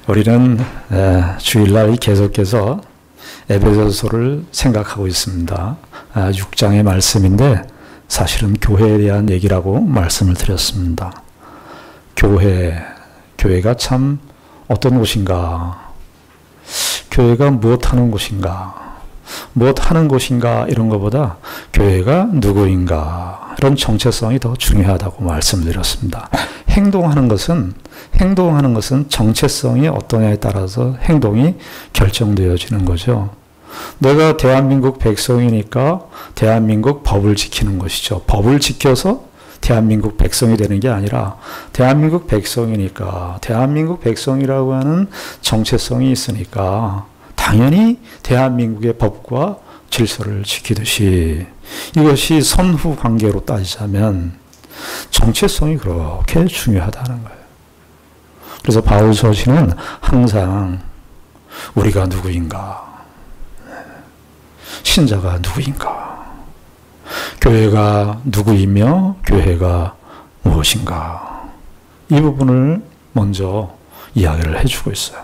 우리는 주일날 계속해서 에베소서를 생각하고 있습니다. 6장의 말씀인데 사실은 교회에 대한 얘기라고 말씀을 드렸습니다. 교회가 참 어떤 곳인가, 교회가 무엇하는 곳인가, 무엇하는 곳인가 이런 것보다 교회가 누구인가 이런 정체성이 더 중요하다고 말씀드렸습니다. 행동하는 것은 정체성이 어떠냐에 따라서 행동이 결정되어지는 거죠. 내가 대한민국 백성이니까 대한민국 법을 지키는 것이죠. 법을 지켜서 대한민국 백성이 되는 게 아니라 대한민국 백성이니까 대한민국 백성이라고 하는 정체성이 있으니까 당연히 대한민국의 법과 질서를 지키듯이 이것이 선후 관계로 따지자면 정체성이 그렇게 중요하다는 거예요. 그래서 바울 서신은 항상 우리가 누구인가, 신자가 누구인가, 교회가 누구이며 교회가 무엇인가 이 부분을 먼저 이야기를 해주고 있어요.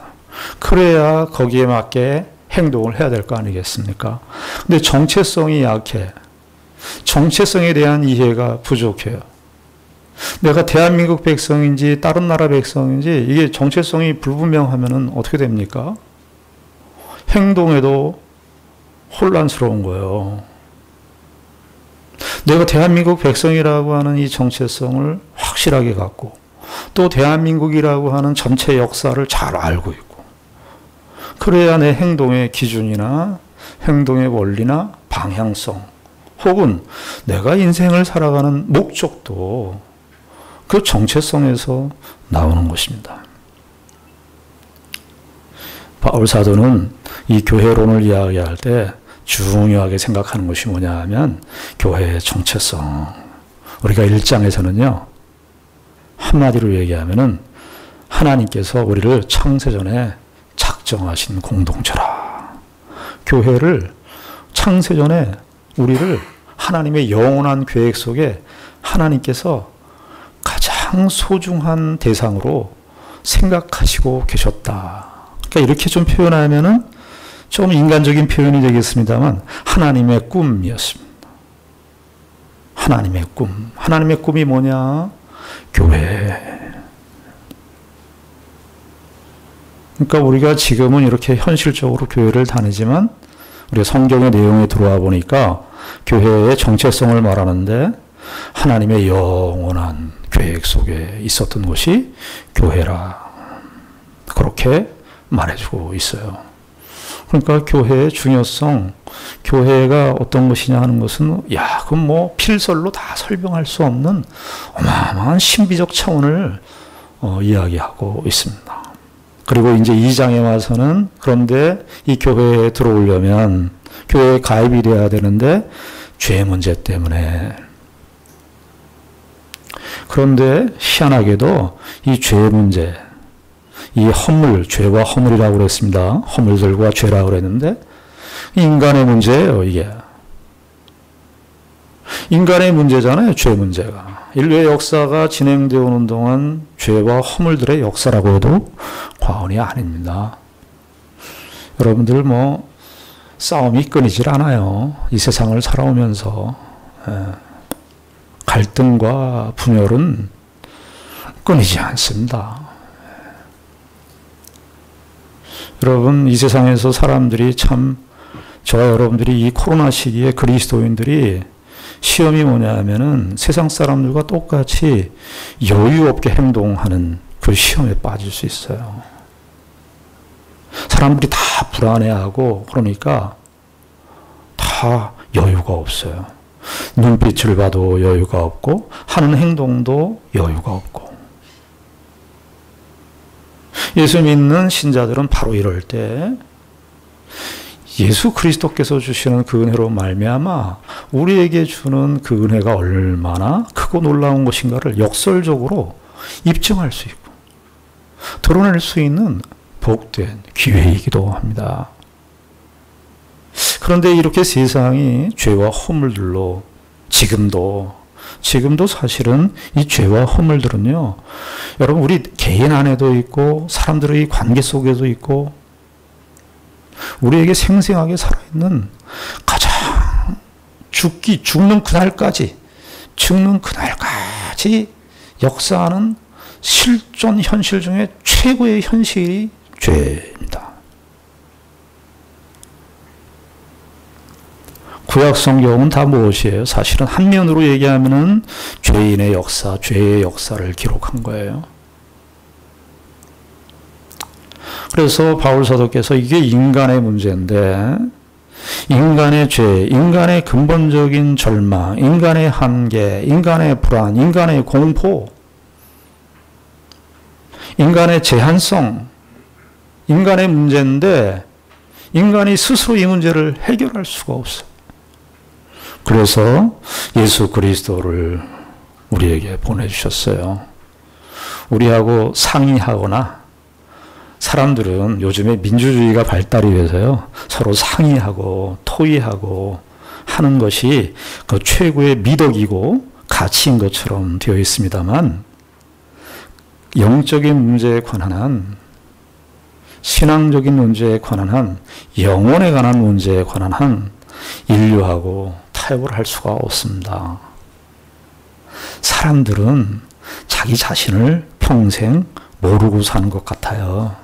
그래야 거기에 맞게 행동을 해야 될 거 아니겠습니까? 근데 정체성이 약해. 정체성에 대한 이해가 부족해요. 내가 대한민국 백성인지 다른 나라 백성인지 이게 정체성이 불분명하면 어떻게 됩니까? 행동에도 혼란스러운 거예요. 내가 대한민국 백성이라고 하는 이 정체성을 확실하게 갖고 또 대한민국이라고 하는 전체 역사를 잘 알고 있고 그래야 내 행동의 기준이나 행동의 원리나 방향성 혹은 내가 인생을 살아가는 목적도 그 정체성에서 나오는 것입니다. 바울 사도는 이 교회론을 이야기할 때 중요하게 생각하는 것이 뭐냐 하면 교회의 정체성. 우리가 1장에서는요. 한마디로 얘기하면은 하나님께서 우리를 창세전에 작정하신 공동체라. 교회를 창세전에 우리를 하나님의 영원한 계획 속에 하나님께서 가장 소중한 대상으로 생각하시고 계셨다. 그러니까 이렇게 좀 표현하면은 좀 인간적인 표현이 되겠습니다만 하나님의 꿈이었습니다. 하나님의 꿈. 하나님의 꿈이 뭐냐? 교회. 그러니까 우리가 지금은 이렇게 현실적으로 교회를 다니지만 우리가 성경의 내용에 들어와 보니까 교회의 정체성을 말하는데 하나님의 영원한 계획 속에 있었던 것이 교회라. 그렇게 말해주고 있어요. 그러니까 교회의 중요성, 교회가 어떤 것이냐 하는 것은 그건 뭐 필설로 다 설명할 수 없는 어마어마한 신비적 차원을 이야기하고 있습니다. 그리고 이제 2장에 와서는 그런데 이 교회에 들어오려면 교회에 가입이 돼야 되는데 죄 문제 때문에 그런데 희한하게도 이 죄 문제 이 허물, 죄와 허물이라고 그랬습니다. 허물들과 죄라고 그랬는데 인간의 문제예요, 이게. 인간의 문제잖아요, 죄 문제가. 인류의 역사가 진행되어 오는 동안 죄와 허물들의 역사라고 해도 과언이 아닙니다. 여러분들 싸움이 끊이질 않아요. 이 세상을 살아오면서 갈등과 분열은 끊이지 않습니다. 여러분, 이 세상에서 사람들이 참, 저와 여러분들이 이 코로나 시기에 그리스도인들이 시험이 뭐냐 하면은 세상 사람들과 똑같이 여유 없게 행동하는 그 시험에 빠질 수 있어요. 사람들이 다 불안해하고 그러니까 다 여유가 없어요. 눈빛을 봐도 여유가 없고 하는 행동도 여유가 없고 예수 믿는 신자들은 바로 이럴 때 예수 그리스도께서 주시는 그 은혜로 말미암아 우리에게 주는 그 은혜가 얼마나 크고 놀라운 것인가를 역설적으로 입증할 수 있고 드러낼 수 있는 복된 기회이기도 합니다. 그런데 이렇게 세상이 죄와 허물들로 지금도 지금도 사실은 이 죄와 허물들은요, 여러분, 우리 개인 안에도 있고, 사람들의 관계 속에도 있고, 우리에게 생생하게 살아있는 가장 죽는 그날까지 역사하는 실존 현실 중에 최고의 현실이 죄입니다. 구약 성경은 다 무엇이에요? 사실은 한면으로 얘기하면은 죄인의 역사, 죄의 역사를 기록한 거예요. 그래서 바울 사도께서 이게 인간의 문제인데, 인간의 죄, 인간의 근본적인 절망, 인간의 한계, 인간의 불안, 인간의 공포, 인간의 제한성, 인간의 문제인데 인간이 스스로 이 문제를 해결할 수가 없어요. 그래서 예수 그리스도를 우리에게 보내주셨어요. 우리하고 상의하거나, 사람들은 요즘에 민주주의가 발달이 돼서요, 서로 상의하고 토의하고 하는 것이 그 최고의 미덕이고 가치인 것처럼 되어 있습니다만, 영적인 문제에 관한 한, 신앙적인 문제에 관한 한, 영혼에 관한 문제에 관한 한 인류하고 타협을 할 수가 없습니다. 사람들은 자기 자신을 평생 모르고 사는 것 같아요.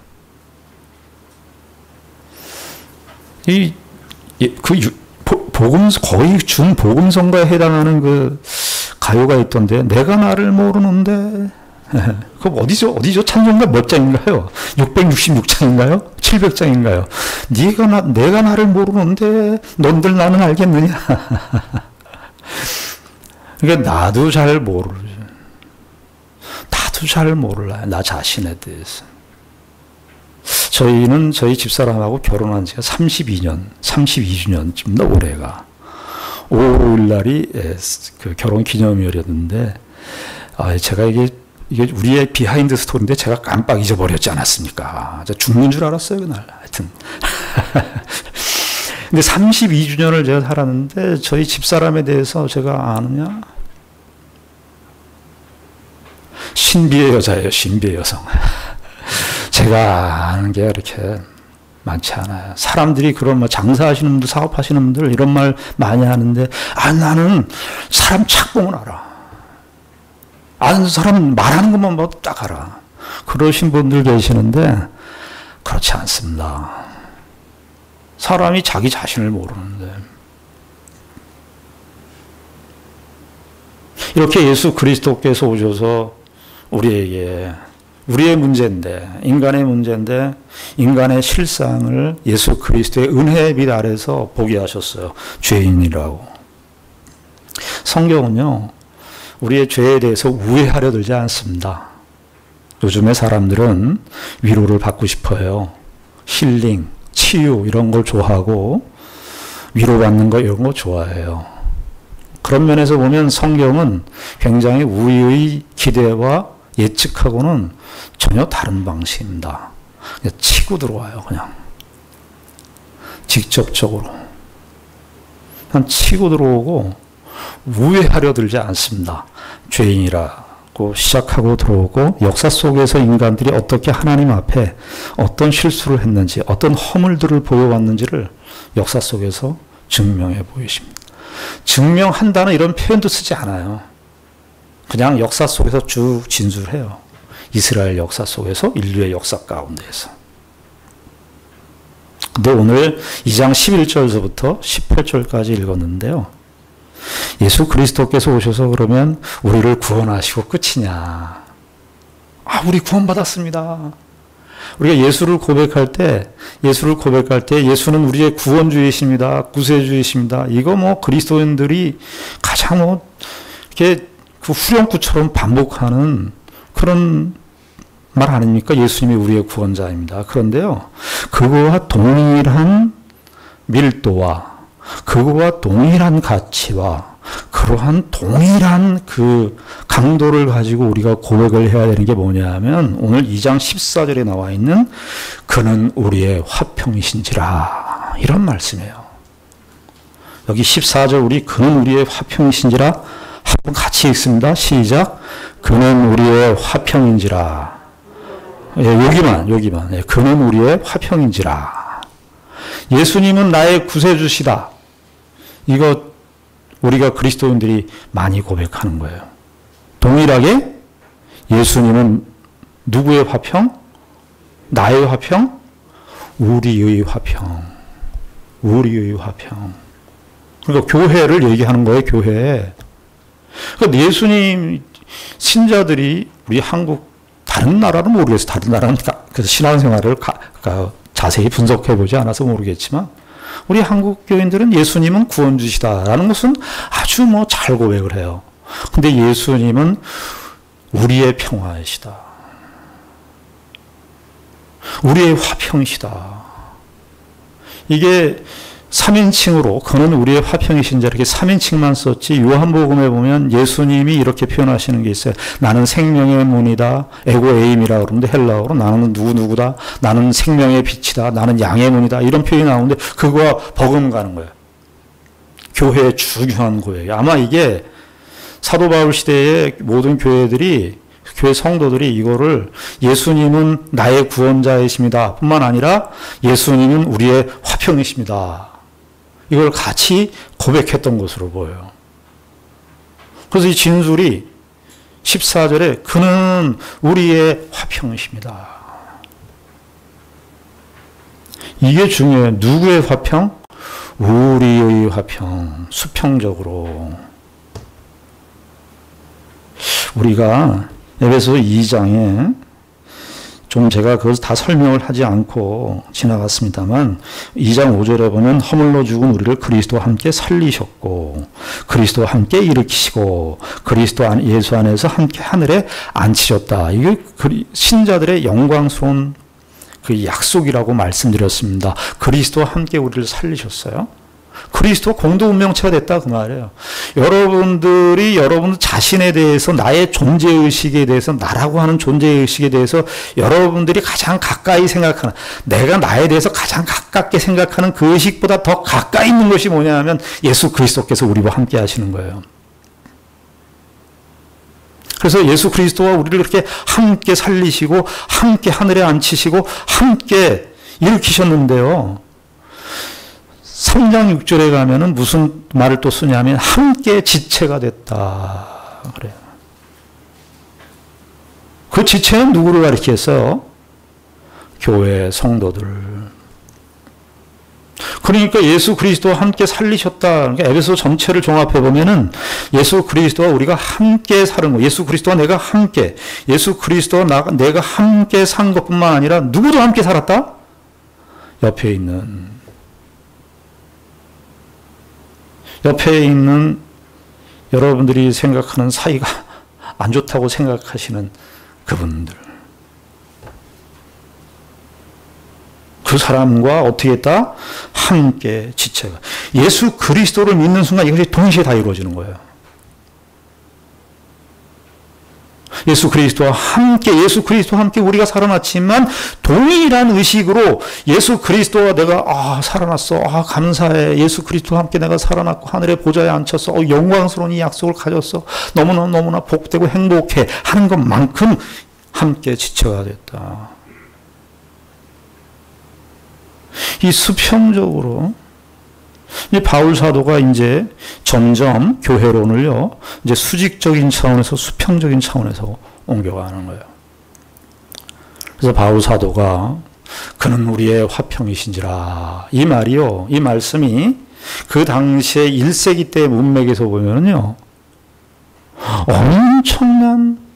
거의 준복음성가에 해당하는 그 가요가 있던데, 내가 나를 모르는데, 그럼 어디죠? 찬송가 몇 장인가요? 666장인가요? 700장인가요? 내가 나를 모르는데, 넌들 나는 알겠느냐? 그러니까 나도 잘 몰라요. 나 자신에 대해서. 저희는 저희 집사람하고 결혼한 지가 32주년쯤 올해가. 5월 날이 그 결혼 기념일이었는데, 제가 이게 우리의 비하인드 스토리인데 제가 깜빡 잊어버렸지 않았습니까? 죽는 줄 알았어요, 그날. 하여튼. 근데 32주년을 제가 살았는데, 저희 집사람에 대해서 제가 아느냐? 신비의 여자예요, 신비의 여성. 제가 아는 게 이렇게 많지 않아요. 사람들이 그런 장사하시는 분들, 사업하시는 분들 이런 말 많이 하는데, 나는 사람 착봉을 알아. 아는 사람 말하는 것만 봐도 딱 알아. 그러신 분들 계시는데, 그렇지 않습니다. 사람이 자기 자신을 모르는데. 이렇게 예수 그리스도께서 오셔서 우리에게, 우리의 문제인데, 인간의 문제인데, 인간의 실상을 예수 그리스도의 은혜의 빛 아래서 보게 하셨어요. 죄인이라고. 성경은요, 우리의 죄에 대해서 우회하려 들지 않습니다. 요즘의 사람들은 위로를 받고 싶어요. 힐링, 치유 이런 걸 좋아하고, 위로받는 거 이런 거 좋아해요. 그런 면에서 보면 성경은 굉장히 우리의 기대와 예측하고는 전혀 다른 방식입니다. 그냥 치고 들어와요, 그냥. 직접적으로. 그냥 치고 들어오고, 우회하려 들지 않습니다. 죄인이라고 시작하고 들어오고, 역사 속에서 인간들이 어떻게 하나님 앞에 어떤 실수를 했는지, 어떤 허물들을 보여왔는지를 역사 속에서 증명해 보이십니다. 증명한다는 이런 표현도 쓰지 않아요. 그냥 역사 속에서 쭉 진술해요. 이스라엘 역사 속에서, 인류의 역사 가운데에서. 근데 오늘 2장 11절서부터 18절까지 읽었는데요. 예수 그리스도께서 오셔서 그러면 우리를 구원하시고 끝이냐. 우리 구원받았습니다. 우리가 예수를 고백할 때 예수는 우리의 구원주이십니다. 구세주이십니다. 이거 그리스도인들이 가장 이렇게 그 후렴구처럼 반복하는 그런 말 아닙니까? 예수님이 우리의 구원자입니다. 그런데요, 그거와 동일한 밀도와 그거와 동일한 가치와 그러한 동일한 그 강도를 가지고 우리가 고백을 해야 되는 게 뭐냐 하면, 오늘 2장 14절에 나와 있는 그는 우리의 화평이신지라, 이런 말씀이에요. 여기 14절 그는 우리의 화평이신지라 같이 읽습니다. 시작. 그는 우리의 화평인지라. 예, 여기만. 예, 그는 우리의 화평인지라. 예수님은 나의 구세주시다. 이거 우리가 그리스도인들이 많이 고백하는 거예요. 동일하게 예수님은 누구의 화평? 나의 화평? 우리의 화평. 우리의 화평. 그러니까 교회를 얘기하는 거예요, 교회. 그러니까 예수님 신자들이 우리 한국 다른 나라는 모르겠어요. 다른 나라는 그래서 신앙생활을 자세히 분석해 보지 않아서 모르겠지만 우리 한국 교인들은 예수님은 구원주시다라는 것은 아주 잘 고백을 해요. 근데 예수님은 우리의 평화이시다. 우리의 화평이시다. 이게 3인칭으로 그는 우리의 화평이신 자 이렇게 3인칭만 썼지 요한복음에 보면 예수님이 이렇게 표현하시는 게 있어요. 나는 생명의 문이다. 에고에임이라고 그러는데 헬라어로 나는 누구다. 나는 생명의 빛이다. 나는 양의 문이다. 이런 표현이 나오는데 그거와 버금가는 거예요. 교회의 중요한 고백이에요. 아마 이게 사도 바울 시대의 모든 교회 성도들이 이거를 예수님은 나의 구원자이십니다. 뿐만 아니라 예수님은 우리의 화평이십니다. 이걸 같이 고백했던 것으로 보여요. 그래서 이 진술이 14절에 그는 우리의 화평이십니다. 이게 중요해요. 누구의 화평? 우리의 화평. 수평적으로. 우리가 에베소 2장에 좀 제가 그것을 다 설명을 하지 않고 지나갔습니다만 2장 5절에 보면 허물로 죽은 우리를 그리스도와 함께 살리셨고 그리스도와 함께 일으키시고 그리스도 예수 안에서 함께 하늘에 앉히셨다. 이게 신자들의 영광스러운 그 약속이라고 말씀드렸습니다. 그리스도와 함께 우리를 살리셨어요. 그리스도 공동 운명체가 됐다 그 말이에요. 여러분들 자신에 대해서 나의 존재의식에 대해서 나라고 하는 존재의식에 대해서 여러분들이 가장 가까이 생각하는 내가 나에 대해서 가장 가깝게 생각하는 그 의식보다 더 가까이 있는 것이 뭐냐면 예수 그리스도께서 우리와 함께 하시는 거예요. 그래서 예수 그리스도와 우리를 그렇게 함께 살리시고 함께 하늘에 앉히시고 함께 일으키셨는데요. 3장 6절에 가면은 무슨 말을 또 쓰냐면 함께 지체가 됐다 그래요. 그 지체는 누구를 가리켰어요? 교회 성도들. 그러니까 예수 그리스도와 함께 살리셨다. 그러니까 에베소 전체를 종합해 보면은 예수 그리스도와 우리가 함께 사는 거. 예수 그리스도와 내가 함께. 예수 그리스도와 내가 함께 산 것뿐만 아니라 누구도 함께 살았다? 옆에 있는 여러분들이 생각하는 사이가 안 좋다고 생각하시는 그분들. 그 사람과 어떻게 했다? 함께 지체가. 예수 그리스도를 믿는 순간 이것이 동시에 다 이루어지는 거예요. 예수 그리스도와 함께 우리가 살아났지만 동일한 의식으로 예수 그리스도와 내가 살아났어. 감사해. 예수 그리스도와 함께 내가 살아났고 하늘의 보좌에 앉혔어. 영광스러운 이 약속을 가졌어. 너무나 복되고 행복해 하는 것만큼 함께 지체가 됐다. 이 수평적으로 이 바울 사도가 이제 점점 교회론을요, 이제 수직적인 차원에서 수평적인 차원에서 옮겨가는 거예요. 그래서 바울 사도가 그는 우리의 화평이신지라. 이 말이요, 이 말씀이 그 당시에 1세기 때 문맥에서 보면은요, 엄청난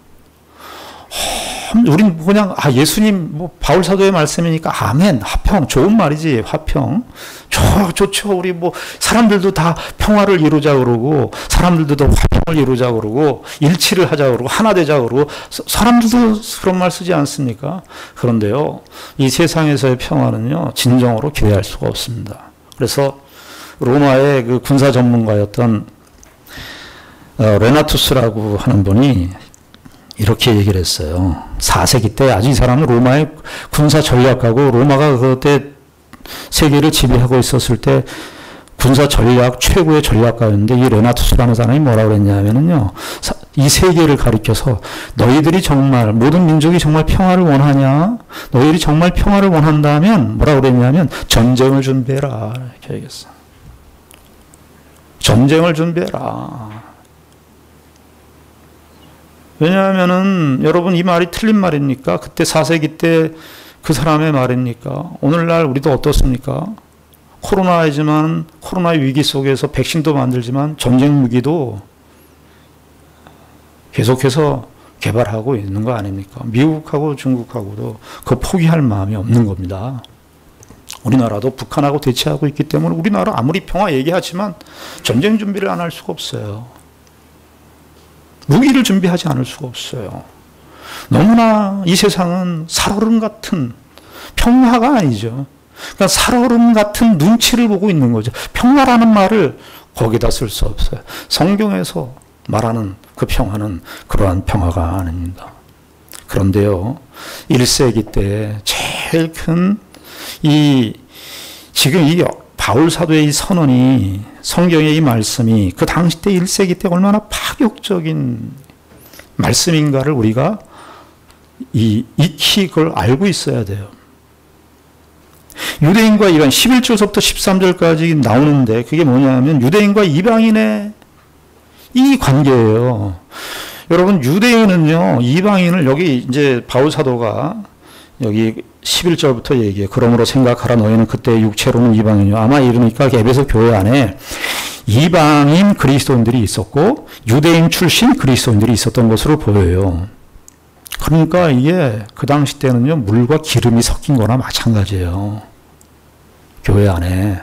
우린 그냥 예수님 바울 사도의 말씀이니까 아멘 화평 좋은 말이지 화평 좋죠. 우리 사람들도 다 평화를 이루자 그러고 사람들도 다 화평을 이루자 그러고 일치를 하자 그러고 하나 되자 그러고 사람들도 그런 말 쓰지 않습니까? 그런데요 이 세상에서의 평화는요 진정으로 기대할 수가 없습니다. 그래서 로마의 그 군사 전문가였던 레나투스라고 하는 분이 이렇게 얘기를 했어요. 4세기 때 아주 이 사람은 로마의 군사 전략가고 로마가 그때 세계를 지배하고 있었을 때 군사 전략 최고의 전략가였는데 이 레나투스라는 사람이 뭐라고 그랬냐면은요. 이 세계를 가리켜서 너희들이 정말 모든 민족이 정말 평화를 원하냐? 너희들이 정말 평화를 원한다면 뭐라고 그랬냐면 전쟁을 준비해라. 이렇게 얘기했어. 전쟁을 준비해라. 왜냐하면은 여러분 이 말이 틀린 말입니까? 그때 4세기 때 그 사람의 말입니까? 오늘날 우리도 어떻습니까? 코로나이지만 코로나 위기 속에서 백신도 만들지만 전쟁 무기도 계속해서 개발하고 있는 거 아닙니까? 미국하고 중국하고도 그 포기할 마음이 없는 겁니다. 우리나라도 북한하고 대치하고 있기 때문에 우리나라 아무리 평화 얘기하지만 전쟁 준비를 안 할 수가 없어요. 무기를 준비하지 않을 수가 없어요. 너무나 이 세상은 살얼음 같은 평화가 아니죠. 그러니까 살얼음 같은 눈치를 보고 있는 거죠. 평화라는 말을 거기다 쓸 수 없어요. 성경에서 말하는 그 평화는 그러한 평화가 아닙니다. 그런데요, 1세기 때 제일 큰 지금 이 바울 사도의 이 선언이, 성경의 이 말씀이 그 당시 때 1세기 때 얼마나 파격적인 말씀인가를 우리가 익히 그걸 알고 있어야 돼요. 유대인과 이방 11절부터 13절까지 나오는데 그게 뭐냐면 유대인과 이방인의 이 관계예요. 여러분 유대인은요 이방인을 여기 이제 바울 사도가 여기 11절부터 얘기해요. 그러므로 생각하라 너희는 그때 육체로는 이방인이요. 아마 이러니까 에베소 교회 안에 이방인 그리스도인들이 있었고 유대인 출신 그리스도인들이 있었던 것으로 보여요. 그러니까 이게 그 당시 때는요 물과 기름이 섞인 거나 마찬가지예요. 교회 안에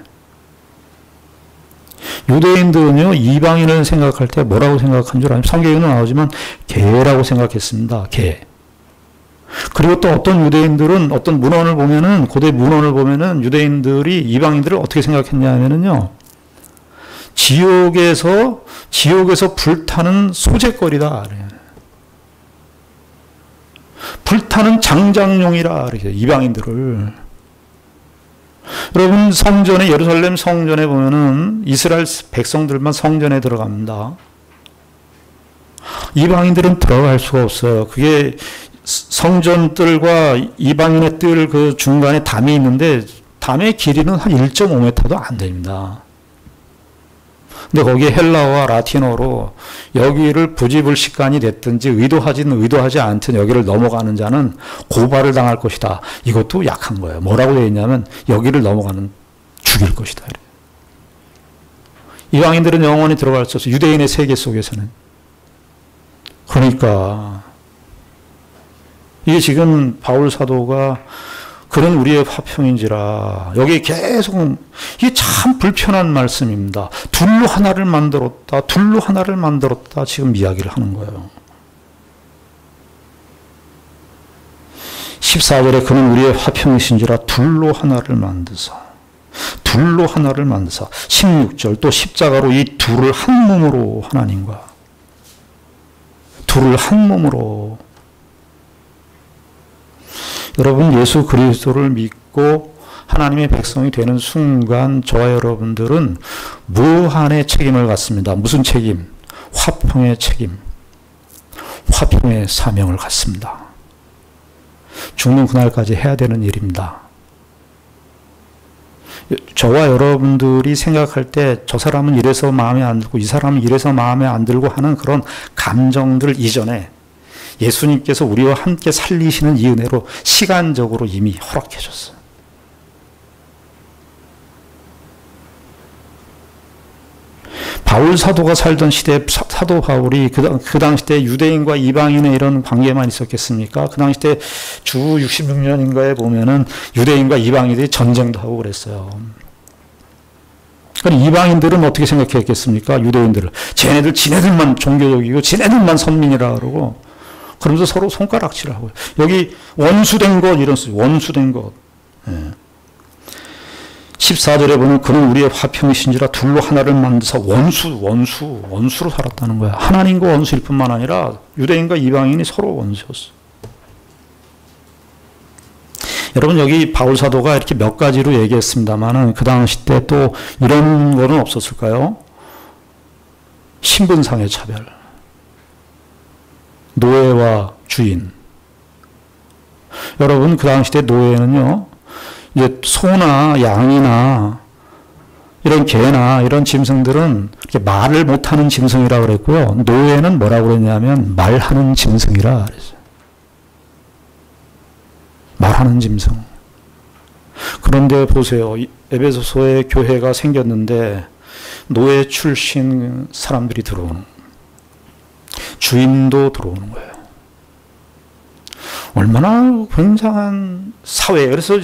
유대인들은요 이방인을 생각할 때 뭐라고 생각한 줄 아냐면 성경에는 나오지만 개라고 생각했습니다. 개. 그리고 또 어떤 유대인들은 어떤 문헌을 보면은 고대 문헌을 보면은 유대인들이 이방인들을 어떻게 생각했냐면은요 지옥에서 불타는 소재거리다. 불타는 장작용이라 그래요. 이방인들을. 여러분 성전에 예루살렘 성전에 보면은 이스라엘 백성들만 성전에 들어갑니다. 이방인들은 들어갈 수가 없어요. 그게 성전 뜰과 이방인의 뜰 그 중간에 담이 있는데 담의 길이는 한 1.5m도 안 됩니다. 근데 거기에 헬라어와 라틴어로 여기를 부지불식간이 됐든지 의도하지 않든 여기를 넘어가는 자는 고발을 당할 것이다. 이것도 약한 거예요. 뭐라고 되어 있냐면 여기를 넘어가는 죽일 것이다. 이방인들은 영원히 들어갈 수 없어요. 유대인의 세계 속에서는. 그러니까 이게 지금 바울 사도가 그런 우리의 화평인지라 여기 계속 이게 참 불편한 말씀입니다. 둘로 하나를 만들었다. 둘로 하나를 만들었다. 지금 이야기를 하는 거예요. 14절에 그는 우리의 화평이신지라 둘로 하나를 만드사. 둘로 하나를 만드사. 16절 또 십자가로 이 둘을 한 몸으로 하나님과 둘을 한 몸으로. 여러분 예수 그리스도를 믿고 하나님의 백성이 되는 순간 저와 여러분들은 무한의 책임을 갖습니다. 무슨 책임? 화평의 책임. 화평의 사명을 갖습니다. 죽는 그날까지 해야 되는 일입니다. 저와 여러분들이 생각할 때 저 사람은 이래서 마음에 안 들고 이 사람은 이래서 마음에 안 들고 하는 그런 감정들 이전에 예수님께서 우리와 함께 살리시는 이 은혜로 시간적으로 이미 허락해 줬어요. 바울 사도가 살던 시대에 사도 바울이 그 당시 때 유대인과 이방인의 이런 관계만 있었겠습니까? 그 당시 때 주 66년인가에 보면은 유대인과 이방인들이 전쟁도 하고 그랬어요. 그러니까 이방인들은 어떻게 생각했겠습니까? 유대인들을. 지네들만 종교적이고 지네들만 선민이라 그러고 그러면서 서로 손가락질을 하고요. 여기 원수된 것 이런 쓰죠. 원수된 것. 예. 14절에 보면 그는 우리의 화평이신지라 둘로 하나를 만드사 원수로 살았다는 거야. 하나님과 원수일 뿐만 아니라 유대인과 이방인이 서로 원수였어. 여러분 여기 바울 사도가 이렇게 몇 가지로 얘기했습니다만은 그 당시 때 또 이런 거는 없었을까요? 신분상의 차별, 노예와 주인. 여러분 그 당시 때 노예는요, 이제 소나 양이나 이런 개나 이런 짐승들은 이렇게 말을 못하는 짐승이라고 그랬고요. 노예는 뭐라고 그랬냐면 말하는 짐승이라 그랬어요. 말하는 짐승. 그런데 보세요. 에베소서에 교회가 생겼는데 노예 출신 사람들이 들어오는, 주인도 들어오는 거예요. 얼마나 굉장한 사회. 그래서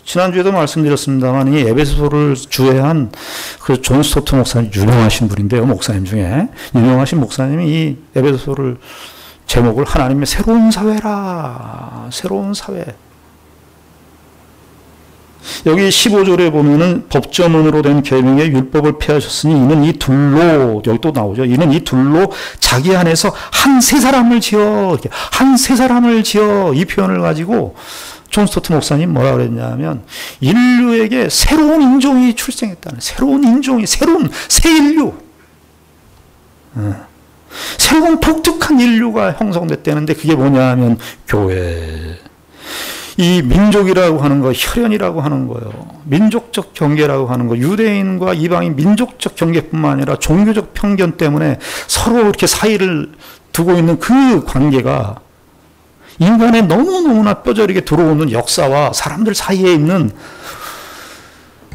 지난주에도 말씀드렸습니다만 이 에베소서를 주해한 그 존 스토트 목사님, 유명하신 분인데요. 목사님 중에 유명하신 목사님이 이 에베소서를 제목을 하나님의 새로운 사회라. 새로운 사회. 여기 15절에 보면은 법조문으로 된 계명의 율법을 폐하셨으니 이는 이 둘로, 여기 또 나오죠. 이는 이 둘로 자기 안에서 한 세 사람을 지어, 한 세 사람을 지어, 이 표현을 가지고 존 스토트 목사님 뭐라 그랬냐면 인류에게 새로운 인종이 출생했다는, 새로운 인종이, 새로운 새 인류, 새로운 독특한 인류가 형성됐다는데 그게 뭐냐 하면 교회. 이 민족이라고 하는 거, 혈연이라고 하는 거요. 민족적 경계라고 하는 거, 유대인과 이방인 민족적 경계뿐만 아니라 종교적 편견 때문에 서로 이렇게 사이를 두고 있는 그 관계가 인간의 너무너무나 뼈저리게 들어오는 역사와 사람들 사이에 있는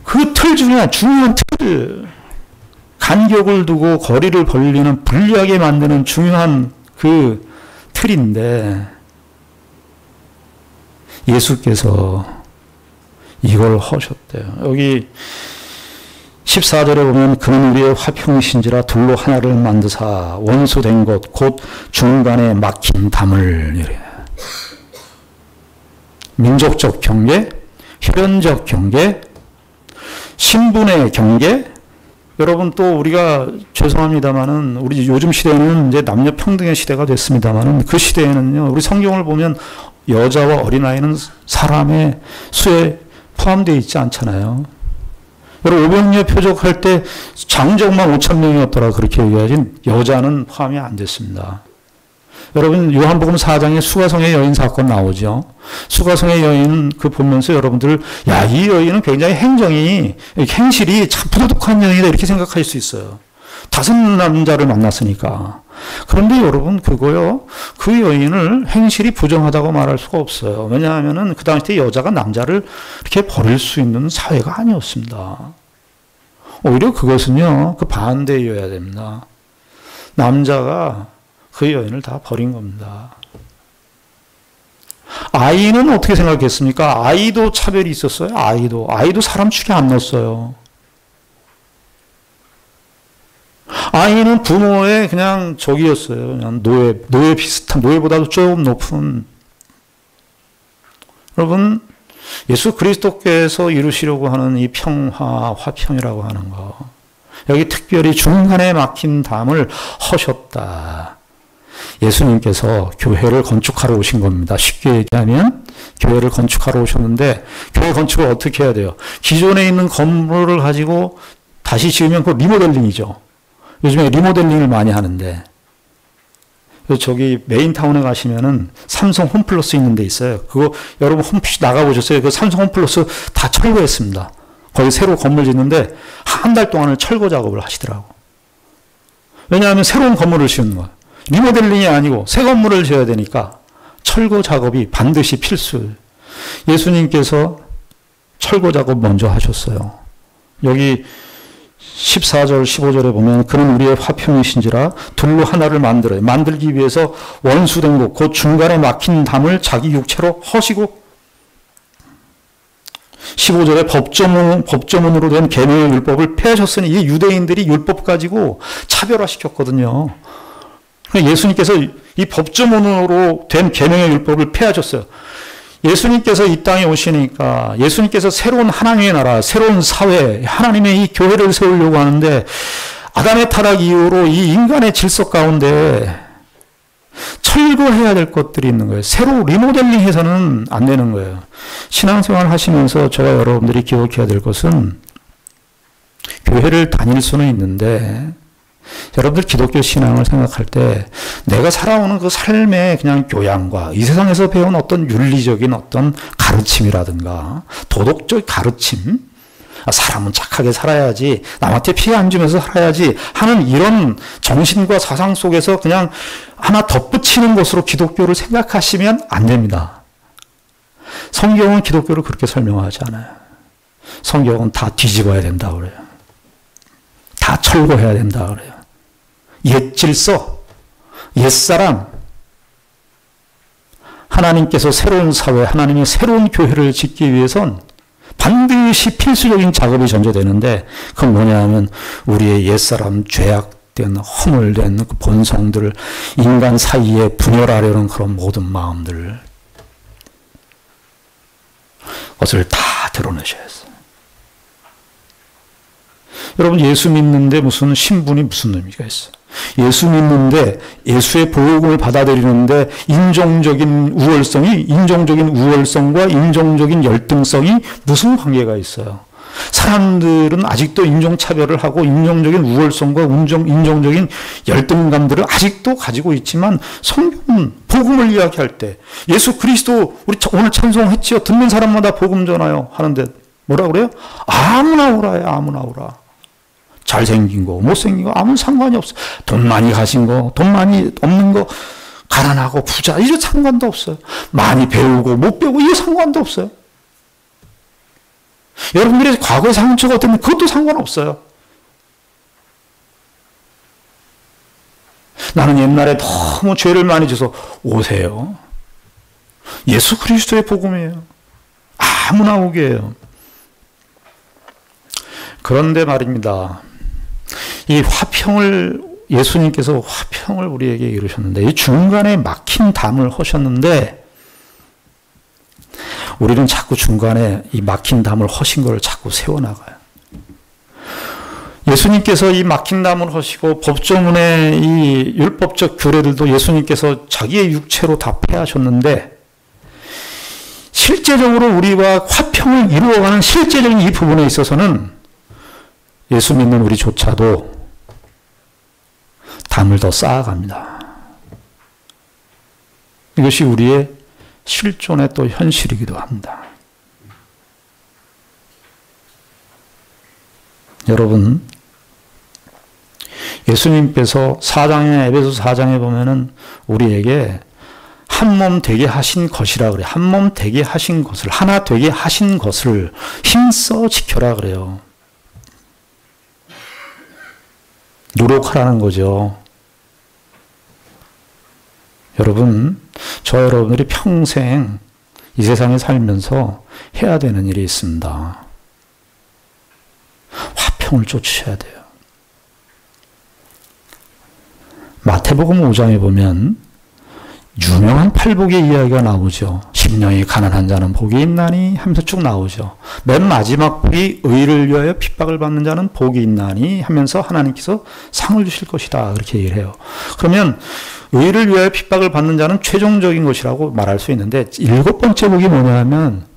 그 틀 중에 중요한 틀, 간격을 두고 거리를 벌리는, 불리하게 만드는 중요한 그 틀인데 예수께서 이걸 하셨대요. 여기 14절에 보면 그는 우리의 화평이신지라 둘로 하나를 만드사 원수된 것 곧 중간에 막힌 담을 이래. 민족적 경계, 혈연적 경계, 신분의 경계. 여러분 또 우리가 죄송합니다만은 우리 요즘 시대는 이제 남녀 평등의 시대가 됐습니다만은 그 시대에는요, 우리 성경을 보면 여자와 어린아이는 사람의 수에 포함되어 있지 않잖아요. 여러분 500여 표적할 때 장정만 5,000명이었더라 그렇게 얘기하지 여자는 포함이 안 됐습니다. 여러분 요한복음 4장에 수가성의 여인 사건 나오죠. 수가성의 여인 그 보면서 여러분들 야, 이 여인은 굉장히 행실이 참 부도덕한 여인이다 이렇게 생각할 수 있어요. 5 남자를 만났으니까. 그런데 여러분 그거요, 그 여인을 행실이 부정하다고 말할 수가 없어요. 왜냐하면은 그 당시 때 여자가 남자를 이렇게 버릴 수 있는 사회가 아니었습니다. 오히려 그것은요 그 반대여야 됩니다. 남자가 그 여인을 다 버린 겁니다. 아이는 어떻게 생각했습니까? 아이도 차별이 있었어요. 아이도 사람 축에 안 넣었어요. 아이는 부모의 그냥 적이었어요. 그냥 노예 비슷한, 노예보다도 조금 높은. 여러분, 예수 그리스도께서 이루시려고 하는 이 평화, 화평이라고 하는 거. 여기 특별히 중간에 막힌 담을 허셨다. 예수님께서 교회를 건축하러 오신 겁니다. 쉽게 얘기하면 교회를 건축하러 오셨는데 교회 건축을 어떻게 해야 돼요? 기존에 있는 건물을 가지고 다시 지으면 그거 리모델링이죠. 요즘에 리모델링을 많이 하는데 저기 메인타운에 가시면은 삼성 홈플러스 있는 데 있어요. 그거 여러분 홈피스 나가보셨어요? 그 삼성 홈플러스 다 철거했습니다. 거기 새로 건물 짓는데 한 달 동안을 철거 작업을 하시더라고. 왜냐하면 새로운 건물을 지은 거예요. 리모델링이 아니고 새 건물을 지어야 되니까 철거 작업이 반드시 필수. 예수님께서 철거 작업 먼저 하셨어요. 여기 14절 15절에 보면 그는 우리의 화평이신지라 둘로 하나를 만들어요. 만들기 위해서 원수된 것 곧 중간에 막힌 담을 자기 육체로 허시고 15절에 법조문으로 된 계명의 율법을 폐하셨으니 이 유대인들이 율법 가지고 차별화시켰거든요. 예수님께서 이 법조문으로 된 계명의 율법을 폐하셨어요. 예수님께서 이 땅에 오시니까 예수님께서 새로운 하나님의 나라, 새로운 사회, 하나님의 이 교회를 세우려고 하는데 아담의 타락 이후로 이 인간의 질서 가운데 철거해야 될 것들이 있는 거예요. 새로 리모델링 해서는 안 되는 거예요. 신앙생활 하시면서 저와 여러분들이 기억해야 될 것은 교회를 다닐 수는 있는데 여러분들 기독교 신앙을 생각할 때 내가 살아오는 그 삶의 그냥 교양과 이 세상에서 배운 어떤 윤리적인 어떤 가르침이라든가 도덕적 가르침, 사람은 착하게 살아야지, 남한테 피해 안 주면서 살아야지 하는 이런 정신과 사상 속에서 그냥 하나 덧붙이는 것으로 기독교를 생각하시면 안 됩니다. 성경은 기독교를 그렇게 설명하지 않아요. 성경은 다 뒤집어야 된다고 그래요. 다 철거해야 된다고 그래요. 옛 질서, 옛사람, 하나님께서 새로운 사회, 하나님의 새로운 교회를 짓기 위해선 반드시 필수적인 작업이 전제되는데 그건 뭐냐 하면 우리의 옛사람, 죄악된, 허물된 그 본성들을 인간 사이에 분열하려는 그런 모든 마음들, 그것을 다 드러내셔야 했어요. 여러분, 예수 믿는데 무슨 신분이 무슨 의미가 있어요? 예수 믿는데 예수의 복음을 받아들이는데 인종적인 우월성과 인종적인 열등성이 무슨 관계가 있어요? 사람들은 아직도 인종차별을 하고 인종적인 우월성과 인종적인 열등감들을 아직도 가지고 있지만 성경은 복음을 이야기할 때 예수 그리스도 우리 오늘 찬송했지요. 듣는 사람마다 복음 전하여 하는데 뭐라 그래요? 아무나 오라요. 아무나 오라. 잘생긴 거, 못생긴 거 아무 상관이 없어. 돈 많이 가진 거, 돈 많이 없는 거, 가난하고 부자 이게 상관도 없어요. 많이 배우고 못 배우고 이게 상관도 없어요. 여러분들의 과거의 상처가 어때면 그것도 상관없어요. 나는 옛날에 너무 죄를 많이 져서 오세요. 예수 그리스도의 복음이에요. 아무나 오게 해요. 그런데 말입니다. 이 화평을 예수님께서 화평을 우리에게 이루셨는데 이 중간에 막힌 담을 하셨는데 우리는 자꾸 중간에 이 막힌 담을 하신 걸 자꾸 세워나가요. 예수님께서 이 막힌 담을 하시고 법조문의 이 율법적 규례들도 예수님께서 자기의 육체로 다 폐하셨는데 실제적으로 우리와 화평을 이루어가는 실제적인 이 부분에 있어서는 예수 믿는 우리조차도 담을 더 쌓아갑니다. 이것이 우리의 실존의 또 현실이기도 합니다. 여러분, 예수님께서 에베소 4장에 보면은 우리에게 한 몸 되게 하신 것이라 그래요. 한 몸 되게 하신 것을, 하나 되게 하신 것을 힘써 지켜라 그래요. 노력하라는 거죠. 여러분, 저 여러분들이 평생 이 세상에 살면서 해야 되는 일이 있습니다. 화평을 쫓으셔야 돼요. 마태복음 5장에 보면 유명한 팔복의 이야기가 나오죠. 심령이 가난한 자는 복이 있나니 하면서 쭉 나오죠. 맨 마지막 복이 의를 위하여 핍박을 받는 자는 복이 있나니 하면서 하나님께서 상을 주실 것이다. 그렇게 얘기를 해요. 그러면 의를 위하여 핍박을 받는 자는 최종적인 것이라고 말할 수 있는데 7번째 복이 뭐냐 하면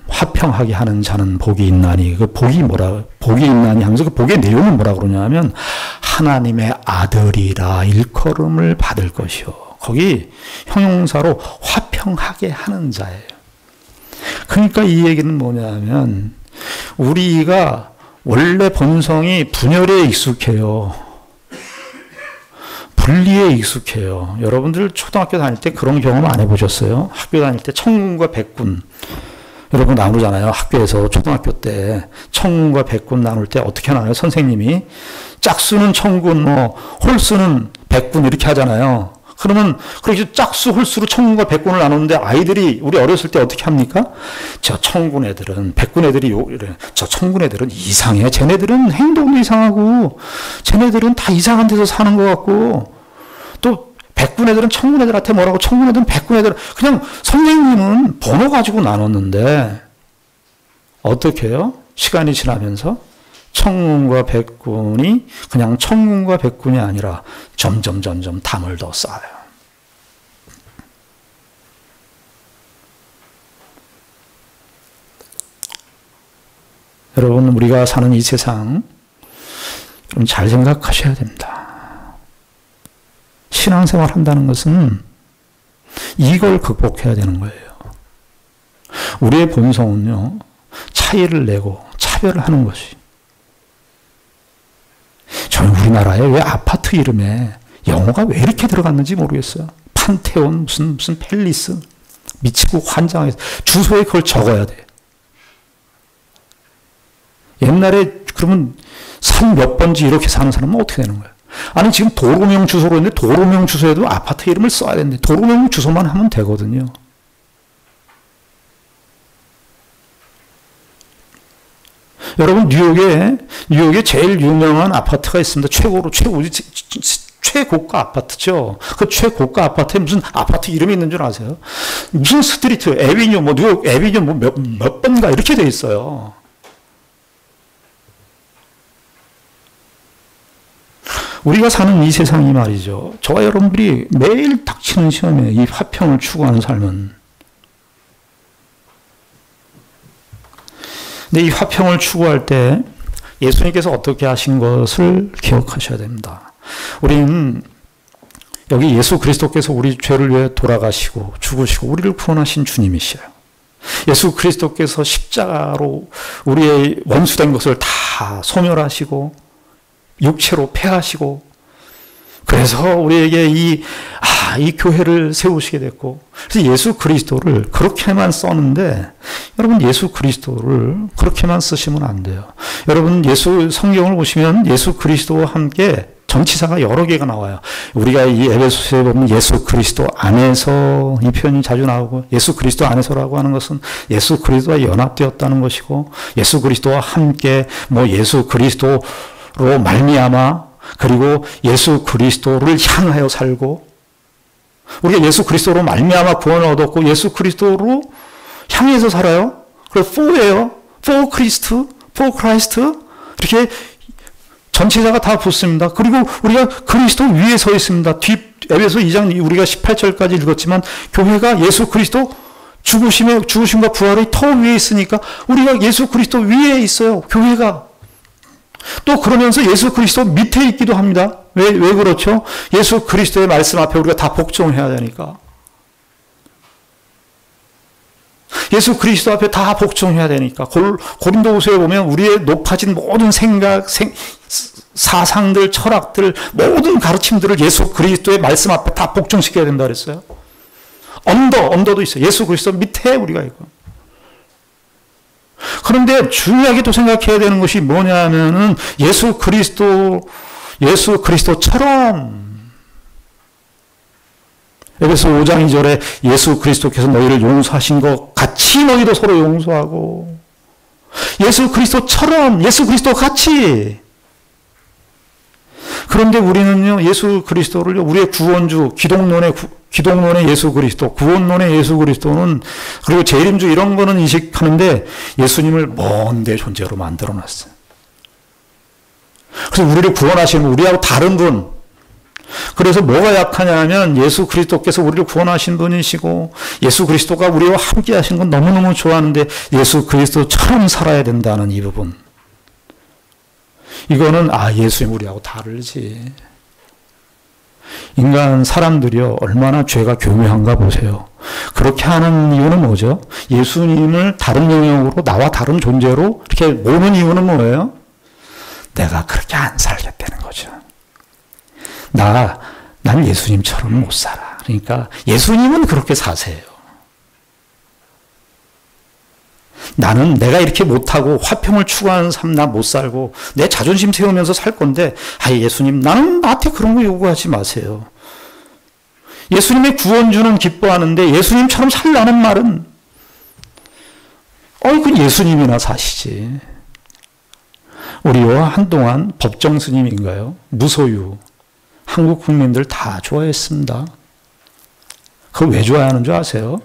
화평하게 하는 자는 복이 있나니. 그 복이 있나니 하면서 그 복의 내용은 뭐라 그러냐 하면 하나님의 아들이라 일컬음을 받을 것이요. 거기 형용사로 화평하게 하는 자예요. 그러니까 이 얘기는 뭐냐 하면 우리가 원래 본성이 분열에 익숙해요. 분리에 익숙해요. 여러분들 초등학교 다닐 때 그런 경험 안 해보셨어요? 학교 다닐 때 청군과 백군 여러분 나누잖아요. 학교에서 초등학교 때 청군과 백군 나눌 때 어떻게 나눠요? 선생님이 짝수는 청군, 홀수는 백군 이렇게 하잖아요. 그러면 그렇게 짝수, 홀수로 청군과 백군을 나누는데 아이들이 우리 어렸을 때 어떻게 합니까? 저 청군 애들은 백군 애들이 저 청군 애들은 이상해. 쟤네들은 행동도 이상하고 쟤네들은 다 이상한 데서 사는 것 같고 또 백군 애들은 청군 애들한테 뭐라고 청군 애들은 백군 애들 그냥 선생님은 번호 가지고 나눴는데 어떻게 해요? 시간이 지나면서 청군과 백군이 그냥 청군과 백군이 아니라 점점 담을 더 쌓아요. 여러분, 우리가 사는 이 세상 좀 잘 생각하셔야 됩니다. 신앙생활 한다는 것은 이걸 극복해야 되는 거예요. 우리의 본성은요, 차이를 내고 차별을 하는 것이. 저는 우리나라에 왜 아파트 이름에 영어가 왜 이렇게 들어갔는지 모르겠어요. 판테온, 무슨 팰리스. 미치고 환장해서 주소에 그걸 적어야 돼. 옛날에 그러면 산 몇 번지 이렇게 사는 사람은 어떻게 되는 거예요? 아니, 지금 도로명 주소로 했는데 도로명 주소에도 아파트 이름을 써야 되는데 도로명 주소만 하면 되거든요. 여러분, 뉴욕에 제일 유명한 아파트가 있습니다. 최고가 아파트죠. 그 최고가 아파트에 무슨 아파트 이름이 있는 줄 아세요? 무슨 스트리트, 에비뉴, 뉴욕 에비뉴 몇 번가 이렇게 돼 있어요. 우리가 사는 이 세상이 말이죠. 저와 여러분들이 매일 닥치는 시험에 이 화평을 추구하는 삶은, 근데 이 화평을 추구할 때 예수님께서 어떻게 하신 것을 기억하셔야 됩니다. 우리는 여기 예수 그리스도께서 우리 죄를 위해 돌아가시고 죽으시고 우리를 구원하신 주님이셔요. 예수 그리스도께서 십자가로 우리의 원수된 것을 다 소멸하시고 육체로 패하시고, 그래서 우리에게 이 교회를 세우시게 됐고, 그래서 예수 그리스도를 그렇게만 썼는데, 여러분, 예수 그리스도를 그렇게만 쓰시면 안 돼요. 여러분, 성경을 보시면 예수 그리스도와 함께 전치사가 여러 개가 나와요. 우리가 이 에베소서에 보면 예수 그리스도 안에서, 이 표현이 자주 나오고, 예수 그리스도 안에서라고 하는 것은 예수 그리스도와 연합되었다는 것이고, 예수 그리스도와 함께, 예수 그리스도로 말미암아, 그리고 예수 그리스도를 향하여 살고, 우리가 예수 그리스도로 말미암아 구원을 얻었고 예수 그리스도로 향해서 살아요. 그래서 for예요. for Christ 이렇게 전체자가 다 붙습니다. 그리고 우리가 그리스도 위에 서 있습니다. 에베소 2장 우리가 18절까지 읽었지만 교회가 예수 그리스도 죽으심과 부활의 터 위에 있으니까 우리가 예수 그리스도 위에 있어요. 교회가. 또 그러면서 예수 그리스도 밑에 있기도 합니다. 왜 그렇죠? 예수 그리스도의 말씀 앞에 우리가 다 복종해야 되니까. 예수 그리스도 앞에 다 복종해야 되니까. 고린도후서에 보면 우리의 높아진 모든 생각, 사상들, 철학들, 모든 가르침들을 예수 그리스도의 말씀 앞에 다 복종시켜야 된다 그랬어요. 언더도 있어요. 예수 그리스도 밑에 우리가 있고. 그런데 중요하게 또 생각해야 되는 것이 뭐냐면은 예수 그리스도처럼 에베소 5장 2절에 예수 그리스도께서 너희를 용서하신 것 같이 너희도 서로 용서하고, 예수 그리스도처럼, 예수 그리스도 같이. 그런데 우리는요, 예수 그리스도를 우리의 구원주, 기독론의 예수 그리스도, 구원론의 예수 그리스도는, 그리고 재림주 이런 거는 인식하는데 예수님을 먼 데 존재로 만들어 놨어요. 그래서 우리를 구원하시는 우리하고 다른 분. 그래서 뭐가 약하냐면 예수 그리스도께서 우리를 구원하신 분이시고 예수 그리스도가 우리와 함께 하신 건 너무너무 좋아하는데 예수 그리스도처럼 살아야 된다는 이 부분. 이거는 예수님 우리하고 다르지. 인간 사람들이요, 얼마나 죄가 교묘한가 보세요. 그렇게 하는 이유는 뭐죠? 예수님을 다른 영역으로 나와 다른 존재로 이렇게 모는 이유는 뭐예요? 내가 그렇게 안 살겠다는 거죠. 난 예수님처럼 못 살아. 그러니까 예수님은 그렇게 사세요. 나는 내가 이렇게 못하고 화평을 추구하는 삶 나 못 살고 내 자존심 세우면서 살 건데 예수님 나는 나한테 그런 거 요구하지 마세요. 예수님의 구원주는 기뻐하는데 예수님처럼 살라는 말은 그건 예수님이나 사시지. 우리와 한동안 법정 스님인가요? 무소유. 한국 국민들 다 좋아했습니다. 그걸 왜 좋아하는 줄 아세요?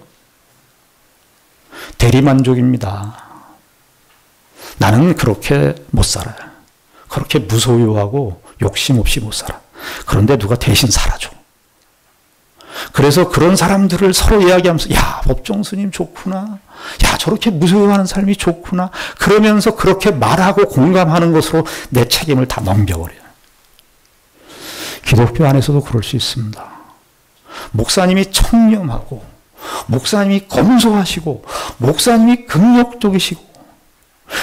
대리만족입니다. 나는 그렇게 못 살아요. 그렇게 무소유하고 욕심 없이 못 살아. 그런데 누가 대신 살아줘. 그래서 그런 사람들을 서로 이야기하면서 야, 법정 스님 좋구나. 야, 저렇게 무소유하는 삶이 좋구나. 그러면서 그렇게 말하고 공감하는 것으로 내 책임을 다 넘겨버려요. 기독교 안에서도 그럴 수 있습니다. 목사님이 청렴하고 목사님이 검소하시고 목사님이 긍력적이시고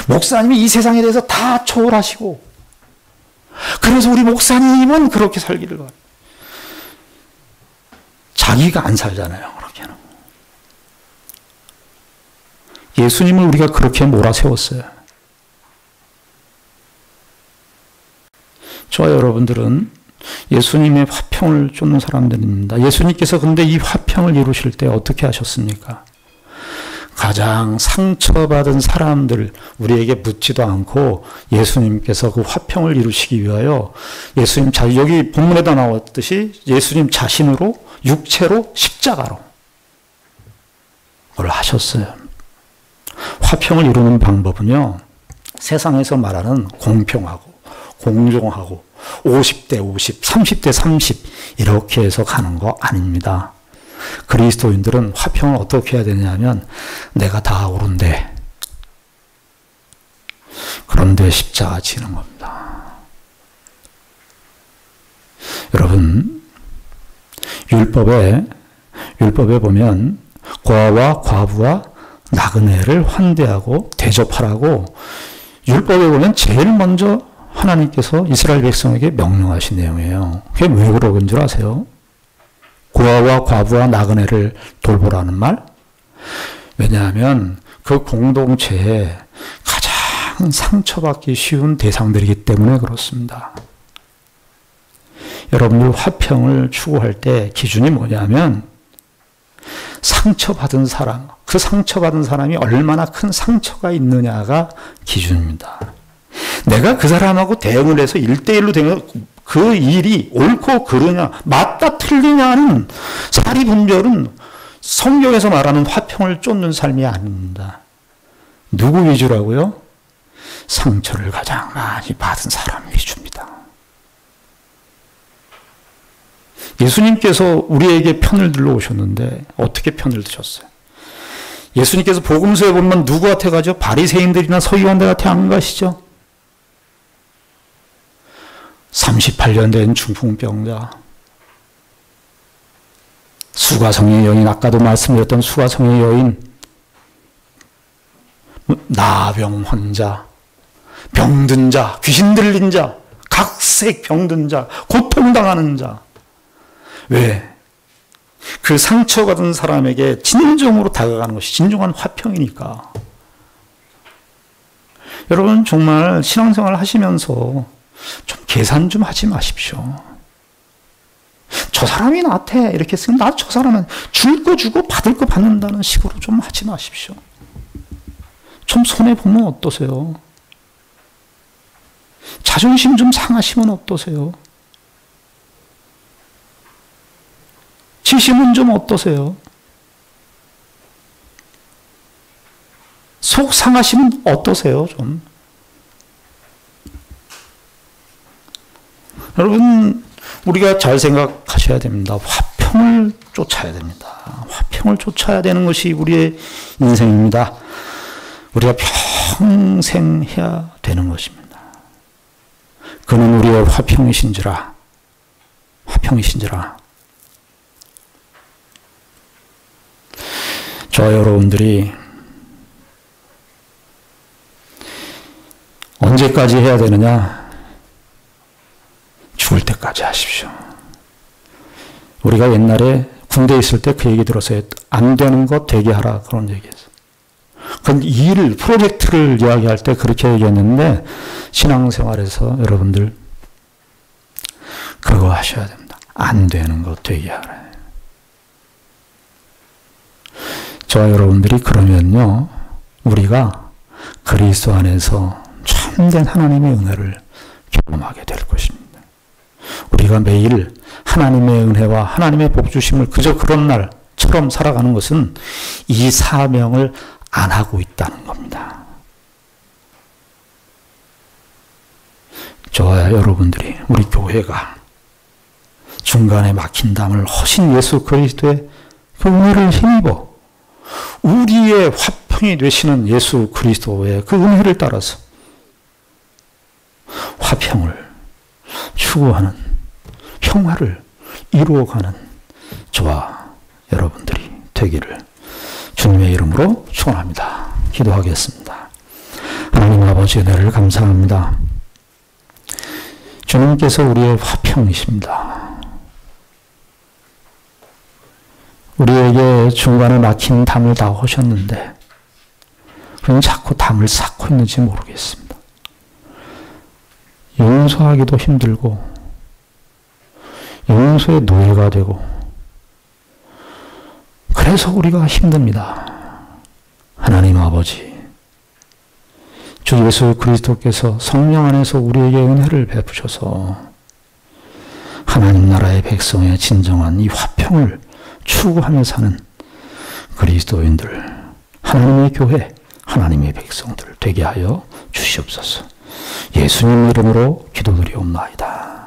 목사님이 이 세상에 대해서 다 초월하시고 그래서 우리 목사님은 그렇게 살기를 바래요. 자기가 안 살잖아요. 그렇게는. 예수님을 우리가 그렇게 몰아세웠어요. 저와 여러분들은 예수님의 화평을 쫓는 사람들입니다. 예수님께서 근데 이 화평을 이루실 때 어떻게 하셨습니까? 가장 상처받은 사람들 우리에게 묻지도 않고 예수님께서 그 화평을 이루시기 위하여 예수님 여기 본문에다 나왔듯이 예수님 자신으로 육체로 십자가로 그걸 하셨어요. 화평을 이루는 방법은요. 세상에서 말하는 공평하고 공정하고 50대 50, 30대 30 이렇게 해서 가는 거 아닙니다. 그리스도인들은 화평을 어떻게 해야 되냐면 내가 다 옳은데 그런데 십자가 지는 겁니다. 여러분 율법에 보면 고아와 과부와 나그네를 환대하고 대접하라고 율법에 보면 제일 먼저 하나님께서 이스라엘 백성에게 명령하신 내용이에요. 그게 왜 그러는 줄 아세요? 고아와 과부와 나그네를 돌보라는 말? 왜냐하면 그 공동체에 가장 상처받기 쉬운 대상들이기 때문에 그렇습니다. 여러분들 화평을 추구할 때 기준이 뭐냐면 상처받은 사람, 그 상처받은 사람이 얼마나 큰 상처가 있느냐가 기준입니다. 내가 그 사람하고 대응을 해서 1대1로 되면 그 일이 옳고 그르냐, 맞다 틀리냐는 사리분별은 성경에서 말하는 화평을 쫓는 삶이 아닙니다. 누구 위주라고요? 상처를 가장 많이 받은 사람 위주입니다. 예수님께서 우리에게 편을 들러 오셨는데 어떻게 편을 드셨어요? 예수님께서 복음서에 보면 누구한테 가죠? 바리새인들이나 서기관들한테 안 가시죠? 38년 된 중풍병자, 수가성의 여인, 아까도 말씀드렸던 수가성의 여인, 나병 환자, 병든 자, 귀신 들린 자, 각색 병든 자, 고통당하는 자. 왜? 그 상처받은 사람에게 진정으로 다가가는 것이 진정한 화평이니까. 여러분 정말 신앙생활 하시면서 좀 계산 좀 하지 마십시오. 저 사람이 나한테 이렇게 쓰면 나 저 사람은 줄 거 주고 받을 거 받는다는 식으로 좀 하지 마십시오. 좀 손해보면 어떠세요? 자존심 좀 상하시면 어떠세요? 지심은 좀 어떠세요? 속 상하시면 어떠세요? 좀. 여러분, 우리가 잘 생각하셔야 됩니다. 화평을 쫓아야 됩니다. 화평을 쫓아야 되는 것이 우리의 인생입니다. 우리가 평생 해야 되는 것입니다. 그는 우리의 화평이신지라. 화평이신지라. 저와 여러분들이 언제까지 해야 되느냐? 죽을 때까지 하십시오. 우리가 옛날에 군대에 있을 때 그 얘기 들었어요. 안 되는 것 되게 하라. 그런 얘기했어요. 그건 일을, 프로젝트를 이야기할 때 그렇게 얘기했는데 신앙생활에서 여러분들 그거 하셔야 됩니다. 안 되는 것 되게 하라. 저와 여러분들이 그러면요, 우리가 그리스도 안에서 참된 하나님의 은혜를 경험하게 될 것입니다. 우리가 매일 하나님의 은혜와 하나님의 복 주심을 그저 그런 날처럼 살아가는 것은 이 사명을 안 하고 있다는 겁니다. 저와 여러분들이, 우리 교회가 중간에 막힌 담을 허신 예수 그리스도의 그 은혜를 힘입어 우리의 화평이 되시는 예수 그리스도의 그 은혜를 따라서 화평을 추구하는, 평화를 이루어가는 저와 여러분들이 되기를 주님의 이름으로 축원합니다. 기도하겠습니다. 하나님 아버지, 은혜를 감사합니다. 주님께서 우리의 화평이십니다. 우리에게 중간에 막힌 담을 다 허셨는데 그럼 자꾸 담을 쌓고 있는지 모르겠습니다. 용서하기도 힘들고 용서의 노예가 되고 그래서 우리가 힘듭니다. 하나님 아버지, 주 예수 그리스도께서 성령 안에서 우리에게 은혜를 베푸셔서 하나님 나라의 백성의 진정한 이 화평을 추구하며 사는 그리스도인들, 하나님의 교회, 하나님의 백성들 되게 하여 주시옵소서. 예수님 이름으로 기도드리옵나이다.